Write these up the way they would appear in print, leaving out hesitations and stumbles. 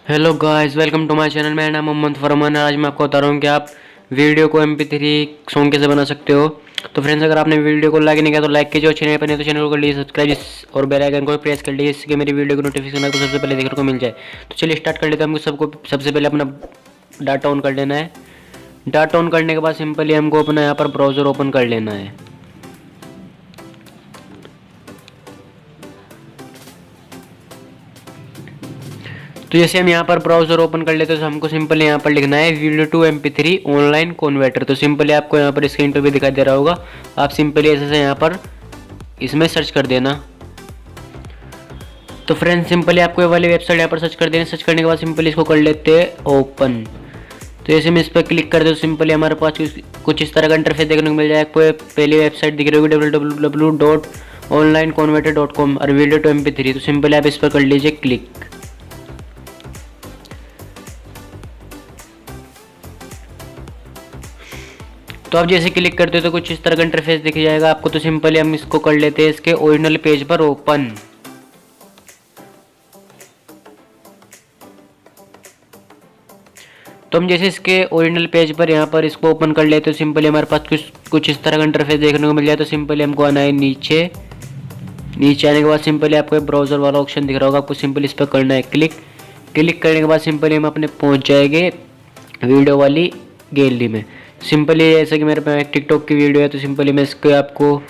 Hello guys, welcome to my channel. मेरा नाम मोहम्मद फरमान है। आज मैं आपको बता रहा हूँ कि आप वीडियो को MP3 सॉन्ग कैसे बना सकते हो। तो फ्रेंड्स, अगर आपने वीडियो को लाइक नहीं किया तो लाइक कीजिए और चैनल पर नहीं तो चैनल को कर लीजिए सब्सक्राइब और बेल आइकन को प्रेस कर लीजिए, इससे मेरी वीडियो को नोटिफिकेशन आपको सबसे पहले देखने को मिल जाए। तो चलिए स्टार्ट कर लेते हैं। हमको सबको सबसे पहले अपना डाटा ऑन कर लेना है। डाटा ऑन करने के बाद सिंपली हमको अपना यहाँ पर ब्राउज़र ओपन कर लेना है। तो जैसे हम यहाँ पर ब्राउज़र ओपन कर लेते हैं तो हमको सिंपल यहाँ पर लिखना है video to MP3 online converter. तो सिंपली आपको यहाँ पर स्क्रीन पर भी दिखाई दे रहा होगा। आप सिंपली ऐसे से यहाँ पर इसमें सर्च कर देना। तो फ्रेंड्स, सिंपली आपको ये वाली वेबसाइट यहाँ पर सर्च कर देना। सर्च करने के बाद सिंपली इसको कर लेते हैं ओपन। तो जैसे हम इस पर क्लिक करते तो सिंपली हमारे पास कुछ इस तरह का इंटरफेस देखने को मिल जाए। आपको पहली वेबसाइट दिख रही होगी www.onlineconverter.com और वीडियो टू MP3। तो सिंपली आप इस पर कर लीजिए क्लिक। तो आप जैसे क्लिक करते हो तो कुछ इस तरह का इंटरफेस दिख जाएगा आपको। तो सिंपली हम इसको कर लेते हैं इसके ओरिजिनल पेज पर ओपन। तो हम जैसे इसके ओरिजिनल पेज पर यहाँ पर इसको ओपन कर लेते हो सिंपली हमारे पास कुछ इस तरह का इंटरफेस देखने को मिल जाए। तो सिंपली हमको आना है नीचे। नीचे आने के बाद सिंपली आपको ब्राउज़र वाला ऑप्शन दिख रहा होगा। आपको सिंपली इस पर करना है क्लिक। क्लिक करने के बाद सिंपली हम अपने पहुँच जाएंगे वीडियो वाली गैलरी में। सिंपली जैसे कि मेरे पास एक टिकटॉक की वीडियो है तो सिंपली मैं इसको आपको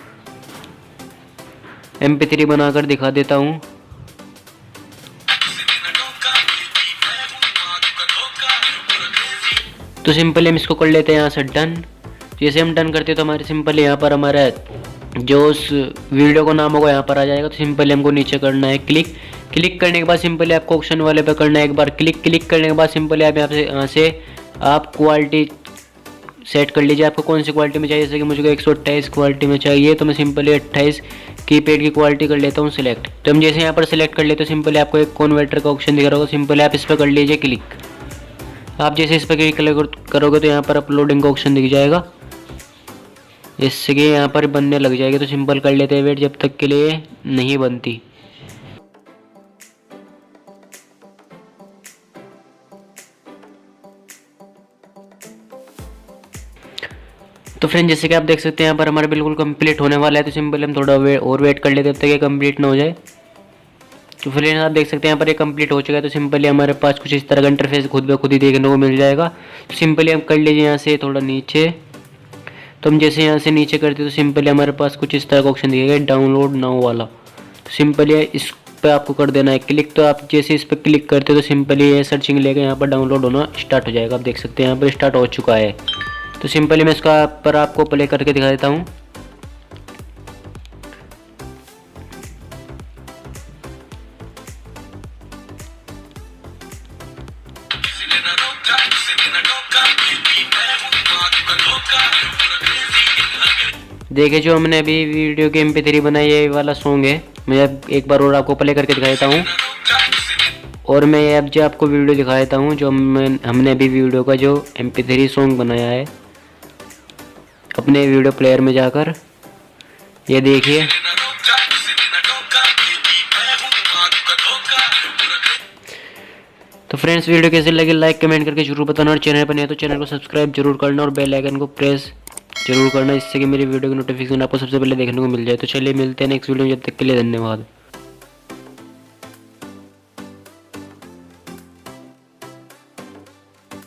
MP3 बनाकर दिखा देता हूँ। तो सिंपली हम इसको कर लेते हैं यहाँ से डन। जैसे हम डन करते हैं तो हमारे सिंपली यहाँ पर हमारा जो उस वीडियो का नाम होगा यहाँ पर आ जाएगा। तो सिंपली हमको नीचे करना है क्लिक। क्लिक करने के बाद सिंपली आपको ऑप्शन वाले पे करना है एक बार क्लिक। क्लिक करने के बाद सिंपली आप यहाँ से आप क्वालिटी सेट कर लीजिए। आपको कौन सी क्वालिटी में चाहिए। जैसे कि मुझे 128 क्वालिटी में चाहिए तो मैं सिंपली 28 कीपैड की क्वालिटी कर लेता हूँ सिलेक्ट। तो हम जैसे यहाँ पर सिलेक्ट कर लेते हैं सिंपली आपको एक कन्वर्टर का ऑप्शन दिख रहा होगा। सिंपली आप इस पर कर लीजिए क्लिक। आप जैसे इस पर क्लिक करोगे तो यहाँ पर अपलोडिंग का ऑप्शन दिख जाएगा, इससे कि यहाँ पर बनने लग जाएगी। तो सिंपल कर लेते हैं वेट जब तक के लिए नहीं बनती। तो फ्रेंड, जैसे कि आप देख सकते हैं यहाँ पर हमारा बिल्कुल कंप्लीट होने वाला है। तो सिंपल हम थोड़ा और वेट कर लेते हैं जब तक ये कंप्लीट ना हो जाए। तो फ्रेंड, आप देख सकते हैं यहाँ पर ये कंप्लीट हो चुका है। तो सिंपली हमारे पास कुछ इस तरह का इंटरफेस खुद ब खुद ही देखने को मिल जाएगा। तो सिंपली हम कर लीजिए यहाँ से थोड़ा नीचे। तो हम जैसे यहाँ से नीचे करते तो सिंपली हमारे पास कुछ इस तरह का ऑप्शन दिखेगा डाउनलोड नाउ वाला। तो सिंपली इस पर आपको कर देना है क्लिक। तो आप जैसे इस पर क्लिक करते हो तो सिंपली ये सर्चिंग लेकर यहाँ पर डाउनलोड होना स्टार्ट हो जाएगा। आप देख सकते हैं यहाँ पर स्टार्ट हो चुका है। तो सिंपली मैं इसका पर आपको प्ले करके दिखा देता हूँ। देखिए, जो हमने अभी वीडियो की MP3 बनाई है ये वाला सॉन्ग है। मैं अब एक बार और आपको प्ले करके दिखा देता हूँ। और मैं अब जो आपको वीडियो दिखा देता हूँ जो हमने अभी वीडियो का जो MP3 सॉन्ग बनाया है अपने वीडियो प्लेयर में जाकर। ये देखिए, तो फ्रेंड्स, वीडियो कैसे लगे लाइक कमेंट करके जरूर बताना और चैनल पर नहीं है तो चैनल को सब्सक्राइब जरूर करना और बेल आइकन को प्रेस जरूर करना, इससे कि मेरी वीडियो की नोटिफिकेशन आपको सबसे पहले देखने को मिल जाए। तो चलिए मिलते हैं नेक्स्ट वीडियो में, जब तक के लिए धन्यवाद।